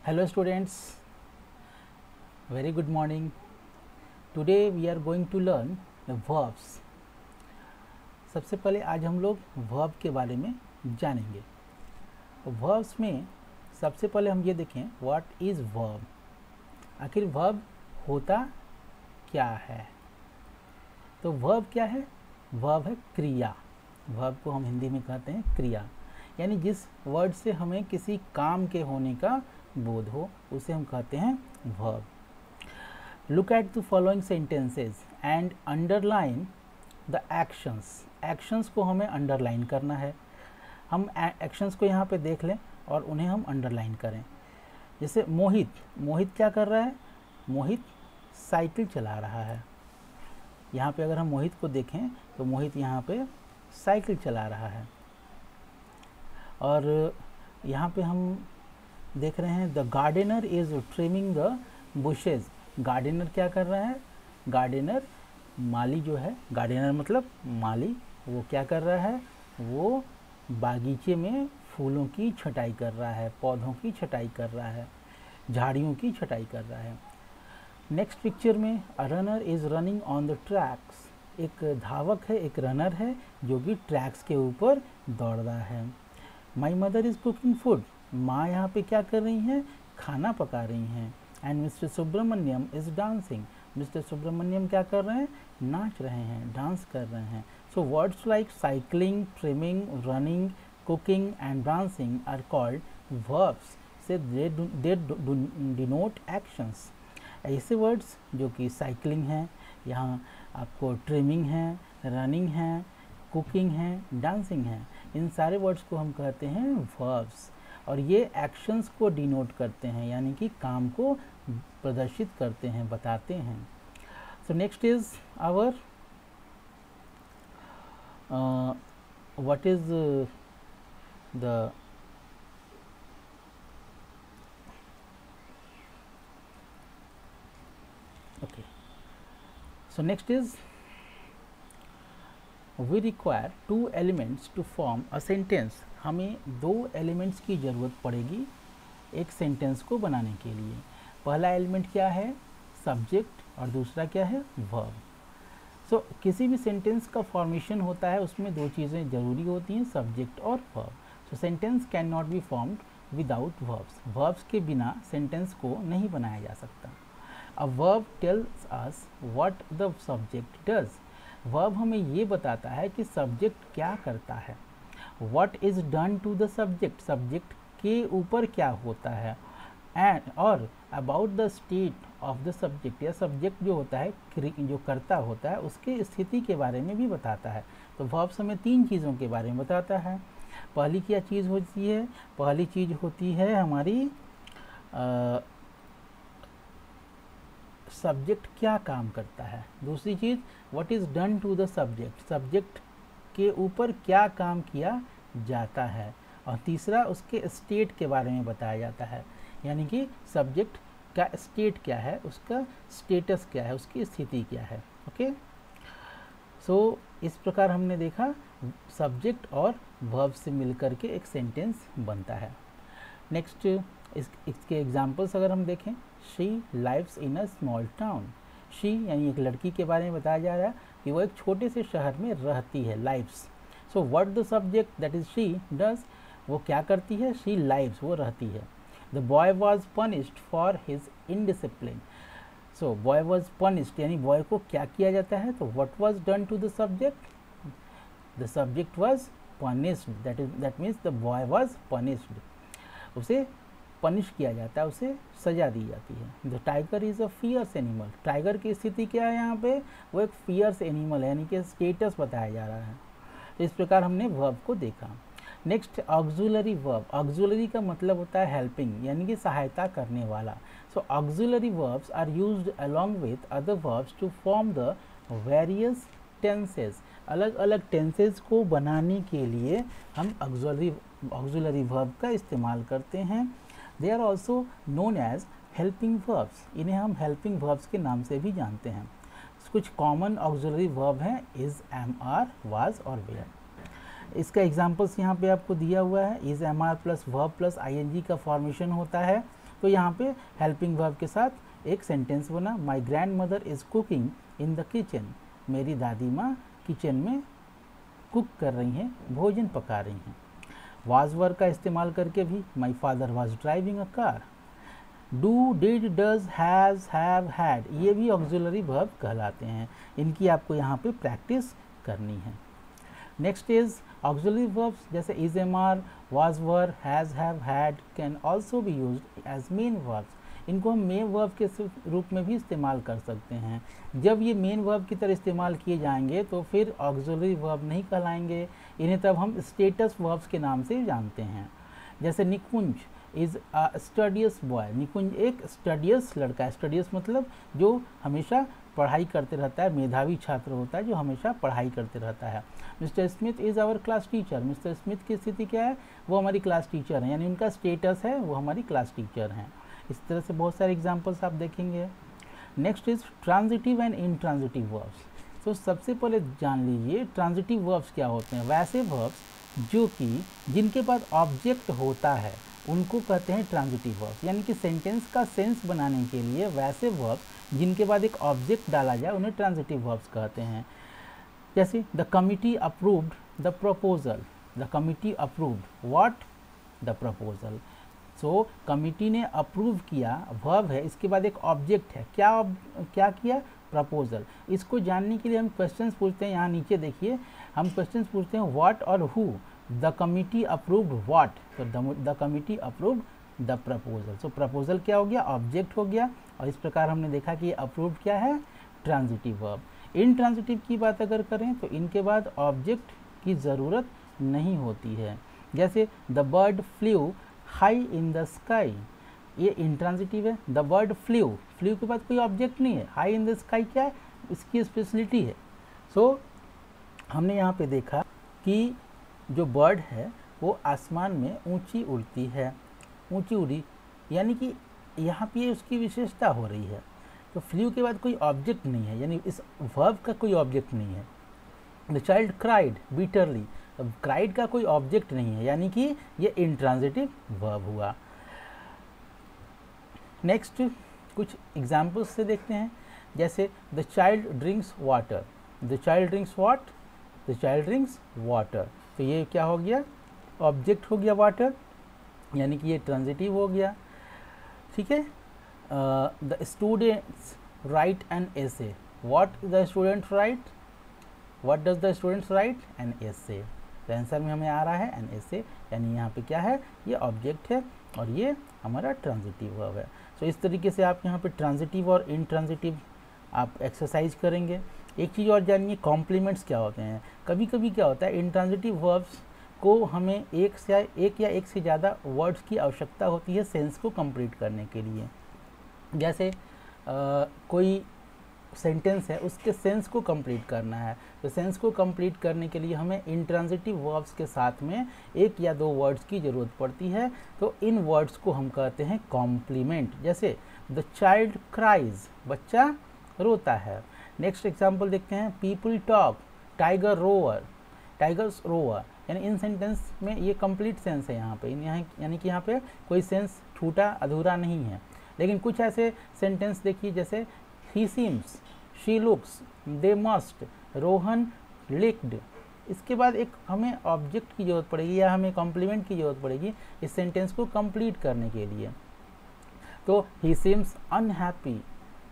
Hello students, very good morning. Today we are going to learn the verbs. सबसे पहले आज हम लोग verb के बारे में जानेंगे. verbs में सबसे पहले हम ये देखें what is verb. आखिर verb होता क्या है. तो verb क्या है? verb है क्रिया. verb को हम हिंदी में कहते हैं क्रिया, यानी जिस वर्ड से हमें किसी काम के होने का बोध हो उसे हम कहते हैं verb. Look at the following sentences and underline the actions. Actions को हमें underline करना है. हम actions को यहाँ पे देख लें और उन्हें हम underline करें. जैसे मोहित क्या कर रहा है? मोहित साइकिल चला रहा है. यहाँ पे अगर हम मोहित को देखें तो मोहित यहाँ पे साइकिल चला रहा है. और यहाँ पे हम देख रहे हैं the gardener is trimming the bushes. Gardener क्या कर रहा है? गार्डनर माली जो है, गार्डनर मतलब माली, वो क्या कर रहा है? वो बागीचे में फूलों की छटाई कर रहा है, पौधों की छटाई कर रहा है, झाड़ियों की छटाई कर रहा है. नेक्स्ट पिक्चर में a runner is running on the tracks. एक धावक है, एक रनर है जो कि ट्रैक्स के ऊपर दौड़ रहा है. My mother is cooking food. माँ यहाँ पे क्या कर रही हैं? खाना पका रही हैं. And mister Subramaniam is dancing. Mister Subramaniam क्या कर रहे हैं? नाच रहे हैं, डांस कर रहे हैं. So words like cycling, trimming, running, cooking and dancing are called verbs. से दे डिनोट एक्शंस. ऐसे वर्ड्स जो कि साइकिलिंग है, यहाँ आपको ट्रिमिंग है, रनिंग है, कुकिंग है, डांसिंग है, इन सारे वर्ड्स को हम कहते हैं वर्ब्स. और ये एक्शंस को डिनोट करते हैं, यानी कि काम को प्रदर्शित करते हैं, बताते हैं. So next is our what is the okay. So next is we require two elements to form a sentence. हमें दो एलिमेंट्स की ज़रूरत पड़ेगी एक सेंटेंस को बनाने के लिए. पहला एलिमेंट क्या है? सब्जेक्ट, और दूसरा क्या है? वर्ब. सो किसी भी सेंटेंस का फॉर्मेशन होता है, उसमें दो चीज़ें ज़रूरी होती हैं, सब्जेक्ट और verb. So sentence can not be formed without verbs. Verbs के बिना सेंटेंस को नहीं बनाया जा सकता. A verb tells us what the subject does. Verb हमें ये बताता है कि सब्जेक्ट क्या करता है. What is done to the subject. Subject के ऊपर क्या होता है. एंड और about the state of the subject. या सब्जेक्ट जो होता है, जो करता होता है, उसके स्थिति के बारे में भी बताता है. तो वर्ब्स हमें तीन चीज़ों के बारे में बताता है. पहली क्या चीज़ होती है? पहली चीज़ होती है हमारी सब्जेक्ट क्या काम करता है. दूसरी चीज़ what is done to the subject. Subject के ऊपर क्या काम किया जाता है. और तीसरा उसके स्टेट के बारे में बताया जाता है, यानी कि सब्जेक्ट का स्टेट क्या है, उसका स्टेटस क्या है, उसकी स्थिति क्या है. ओके. सो इस प्रकार हमने देखा सब्जेक्ट और वर्ब से मिलकर के एक सेंटेंस बनता है. नेक्स्ट इसके एग्जाम्पल्स अगर हम देखें, she lives in a small town. She यानी एक लड़की के बारे में बताया जा रहा है कि वो एक छोटे से शहर में रहती है. Lives. So what the subject that is she does. वो क्या करती है? शी लाइव्स, वो रहती है. The boy was punished for his indiscipline. So boy was punished यानी बॉय को क्या किया जाता है. तो what was done to the subject. The subject was punished. That means the boy was punished. उसे पनिश किया जाता है, उसे सजा दी जाती है. The tiger is a fierce animal. Tiger की स्थिति क्या है यहाँ पे? वो एक फियर्स एनिमल है, यानी कि स्टेटस बताया जा रहा है. तो इस प्रकार हमने वर्ब को देखा. Next auxiliary verb. ऑक्सिलरी का मतलब होता है हेल्पिंग, यानी कि सहायता करने वाला. So auxiliary verbs are used along with other verbs to form the various tenses. अलग अलग टेंसेस को बनाने के लिए हम ऑक्सिलरी वर्ब का इस्तेमाल करते हैं. They are also known as helping verbs. इन्हें हम हेल्पिंग वर्ब्स के नाम से भी जानते हैं. कुछ कॉमन ऑक्सिलरी वर्ब हैं इज़, एम, आर, वाज और वेयर. इसका एग्जाम्पल्स यहाँ पे आपको दिया हुआ है. Is, am, are plus verb plus I N G का फॉर्मेशन होता है तो यहाँ पे हेल्पिंग वर्ब के साथ एक सेंटेंस बना, my grand mother is cooking in the kitchen, मेरी दादी माँ किचन में कुक कर रही हैं, भोजन पका रही हैं। वाज वर्ब का इस्तेमाल करके भी my father was driving a car. Do, did, does, has, have, had, ये भी ऑक्सिलरी वर्ब कहलाते हैं। इनकी आपको यहाँ पे प्रैक्टिस करनी है। नेक्स्ट इज ऑक्सिलरी वर्ब्स जैसे is, am, are, was, were, has, have, had can also be used as main verbs. इनको हम मेन वर्ब के रूप में भी इस्तेमाल कर सकते हैं। जब ये मेन वर्ब की तरह इस्तेमाल किए जाएंगे तो फिर ऑक्सिलरी वर्ब नहीं कहलाएंगे, इन्हें तब हम स्टेटस वर्ब्स के नाम से जानते हैं। जैसे निकुंज इज़ अ स्टडियस बॉय, निकुंज एक स्टडियस लड़का है। स्टडियस मतलब जो हमेशा पढ़ाई करते रहता है, मेधावी छात्र होता है जो हमेशा पढ़ाई करते रहता है। Mister Smith is our class teacher, mister Smith की स्थिति क्या है, वो हमारी क्लास टीचर हैं, यानी उनका स्टेटस है वो हमारी क्लास टीचर हैं। इस तरह से बहुत सारे एग्जाम्पल्स आप देखेंगे। Next is transitive and intransitive verbs. तो सबसे पहले जान लीजिए ट्रांजिटिव वर्ब्स क्या होते हैं। वैसे वर्ब्स जो कि जिनके बाद ऑब्जेक्ट होता है उनको कहते हैं ट्रांजिटिव वर्ब्स, यानी कि सेंटेंस का सेंस बनाने के लिए वैसे वर्ब्स जिनके बाद एक ऑब्जेक्ट डाला जाए उन्हें ट्रांजिटिव वर्ब्स कहते हैं। जैसे the committee approved the proposal, the committee approved what, the proposal. So committee ने अप्रूव किया, वर्ब है, इसके बाद एक ऑब्जेक्ट है, क्या किया, प्रपोजल। इसको जानने के लिए हम क्वेश्चंस पूछते हैं। यहाँ नीचे देखिए हम क्वेश्चंस पूछते हैं व्हाट और who. The committee approved what, तो the committee approved the proposal. So proposal क्या हो गया, ऑब्जेक्ट हो गया, और इस प्रकार हमने देखा कि अप्रूव्ड क्या है, ट्रांजिटिव वर्ब। इनट्रांजिटिव की बात अगर करें तो इनके बाद ऑब्जेक्ट की ज़रूरत नहीं होती है। जैसे the bird flu high in the sky, ये इंट्रांजिटिव है। द बर्ड फ्लू, फ्लू के बाद कोई ऑब्जेक्ट नहीं है। हाई इन द स्काई क्या है, इसकी स्पेशलिटी है। सो हमने यहाँ पे देखा कि जो बर्ड है वो आसमान में ऊंची उड़ती है, ऊंची उड़ी, यानी कि यहाँ पे उसकी विशेषता हो रही है। तो फ्लू के बाद कोई ऑब्जेक्ट नहीं है, यानी इस वर्ब का कोई ऑब्जेक्ट नहीं है। द चाइल्ड क्राइड बिटरली, अब क्राइड का कोई ऑब्जेक्ट नहीं है, यानी कि ये इंट्रांजिटिव वर्ब हुआ। नेक्स्ट कुछ एग्जाम्पल्स से देखते हैं। जैसे the child drinks water, the child drinks what, the child drinks water. तो ये क्या हो गया, ऑब्जेक्ट हो गया वाटर, यानी कि ये ट्रांजिटिव हो गया। ठीक है। The students right an essay, what the student right, what does the students right, an essay. तो आंसर में हमें आ रहा है एन एसे, यानी यहाँ पे क्या है, ये ऑब्जेक्ट है और ये हमारा ट्रांजिटिव वर्ब है। तो इस तरीके से आप यहाँ पे ट्रांजिटिव और इनट्रांजिटिव आप एक्सरसाइज करेंगे। एक चीज़ और जानिए, कॉम्प्लीमेंट्स क्या होते हैं। कभी कभी क्या होता है, इंट्रांजिटिव वर्ब्स को हमें एक या एक से ज़्यादा वर्ड्स की आवश्यकता होती है सेंस को कंप्लीट करने के लिए। जैसे कोई सेंटेंस है, उसके सेंस को कंप्लीट करना है, तो सेंस को कंप्लीट करने के लिए हमें इंट्रांजिटिव वर्ब्स के साथ में एक या दो वर्ड्स की ज़रूरत पड़ती है। तो इन वर्ड्स को हम कहते हैं कॉम्प्लीमेंट। जैसे द चाइल्ड क्राइज, बच्चा रोता है। नेक्स्ट एग्जाम्पल देखते हैं, people talk, tiger row or, tigers row or, यानी इन सेंटेंस में ये कंप्लीट सेंस है यहाँ पे, यानी कि यहाँ पे कोई सेंस छूटा अधूरा नहीं है। लेकिन कुछ ऐसे सेंटेंस देखिए, जैसे ही seems, she looks, they must, Rohan licked. इसके बाद एक हमें ऑब्जेक्ट की ज़रूरत पड़ेगी या हमें कॉम्प्लीमेंट की ज़रूरत पड़ेगी इस सेंटेंस को कंप्लीट करने के लिए। तो ही सीम्स अनहैप्पी,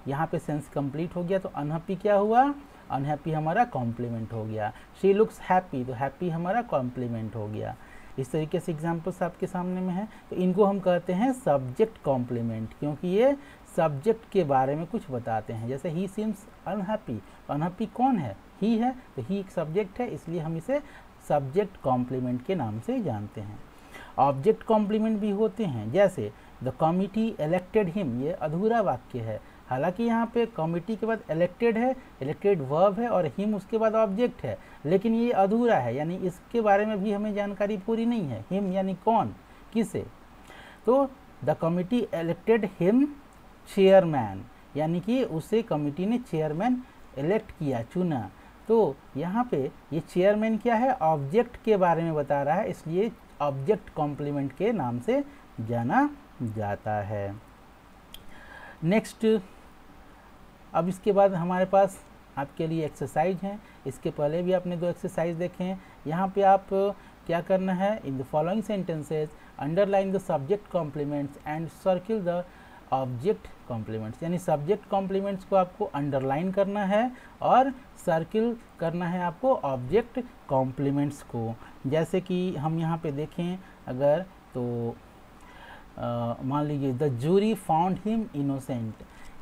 यहाँ पे सेंस कंप्लीट हो गया, तो अनहैप्पी क्या हुआ, अनहैप्पी हमारा कॉम्प्लीमेंट हो गया। शी लुक्स हैप्पी, तो हैप्पी हमारा कॉम्प्लीमेंट हो गया। इस तरीके से एग्जाम्पल्स आपके सामने में है। तो इनको हम कहते हैं सब्जेक्ट कॉम्प्लीमेंट, क्योंकि ये सब्जेक्ट के बारे में कुछ बताते हैं। जैसे ही सीम्स अनहैप्पी, अनहैप्पी कौन है, ही है, तो ही एक सब्जेक्ट है, इसलिए हम इसे सब्जेक्ट कॉम्प्लीमेंट के नाम से जानते हैं। ऑब्जेक्ट कॉम्प्लीमेंट भी होते हैं, जैसे द कमिटी इलेक्टेड हिम, ये अधूरा वाक्य है। हालांकि यहाँ पे कमिटी के बाद इलेक्टेड है, इलेक्टेड वर्ब है, और हिम उसके बाद ऑब्जेक्ट है, लेकिन ये अधूरा है, यानी इसके बारे में भी हमें जानकारी पूरी नहीं है। हिम यानी कौन, किसे। तो the committee elected him chairman, यानी कि उसे कमिटी ने चेयरमैन इलेक्ट किया, चुना। तो यहाँ पे ये चेयरमैन क्या है, ऑब्जेक्ट के बारे में बता रहा है, इसलिए ऑब्जेक्ट कॉम्प्लीमेंट के नाम से जाना जाता है। नेक्स्ट, अब इसके बाद हमारे पास आपके लिए एक्सरसाइज हैं। इसके पहले भी आपने 2 एक्सरसाइज देखे हैं। यहाँ पे आप क्या करना है, in the following sentences underline the subject complements and circle the object complements, यानी सब्जेक्ट कॉम्प्लीमेंट्स को आपको अंडरलाइन करना है और सर्किल करना है आपको ऑब्जेक्ट कॉम्प्लीमेंट्स को। जैसे कि हम यहाँ पे देखें अगर, तो मान लीजिए the jury found him innocent,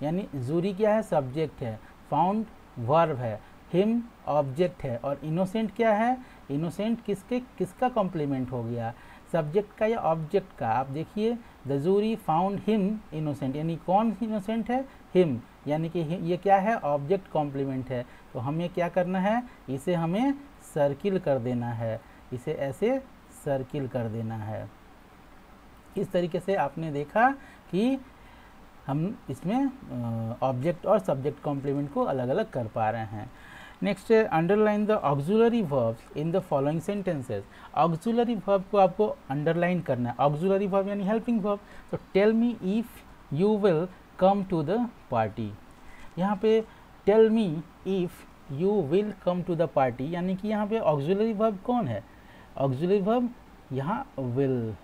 यानी जूरी क्या है, सब्जेक्ट है, फाउंड वर्ब है, हिम ऑब्जेक्ट है और इनोसेंट क्या है, इनोसेंट किसका कॉम्प्लीमेंट हो गया, सब्जेक्ट का या ऑब्जेक्ट का। आप देखिए the jury found him innocent, यानी कौन इनोसेंट है, हिम, यानी कि ये क्या है, ऑब्जेक्ट कॉम्प्लीमेंट है। तो हमें क्या करना है, इसे हमें सर्किल कर देना है, इसे ऐसे सर्किल कर देना है। इस तरीके से आपने देखा कि हम इसमें ऑब्जेक्ट और सब्जेक्ट कॉम्प्लीमेंट को अलग अलग कर पा रहे हैं। Next, underline the auxiliary verbs in the following sentences. Auxiliary verb को आपको अंडरलाइन करना है। ऑक्सिलरी वर्ब यानी हेल्पिंग वर्ब। तो tell me if you will come to the party, यहाँ पे tell me if you will come to the party, यानी कि यहाँ पे ऑक्सिलरी वर्ब कौन है, ऑक्सिलरी वर्ब यहाँ विल,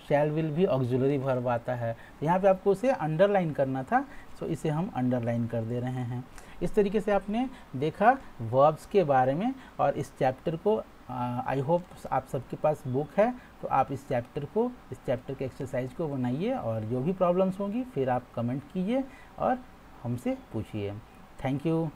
शैल विल भी ऑक्सिलरी वर्ब आता है। यहाँ पे आपको उसे अंडरलाइन करना था, सो इसे हम अंडरलाइन कर दे रहे हैं। इस तरीके से आपने देखा वर्ब्स के बारे में। और इस चैप्टर को आई होप आप सबके पास बुक है, तो आप इस चैप्टर के एक्सरसाइज को बनाइए और जो भी प्रॉब्लम्स होंगी फिर आप कमेंट कीजिए और हमसे पूछिए। Thank you.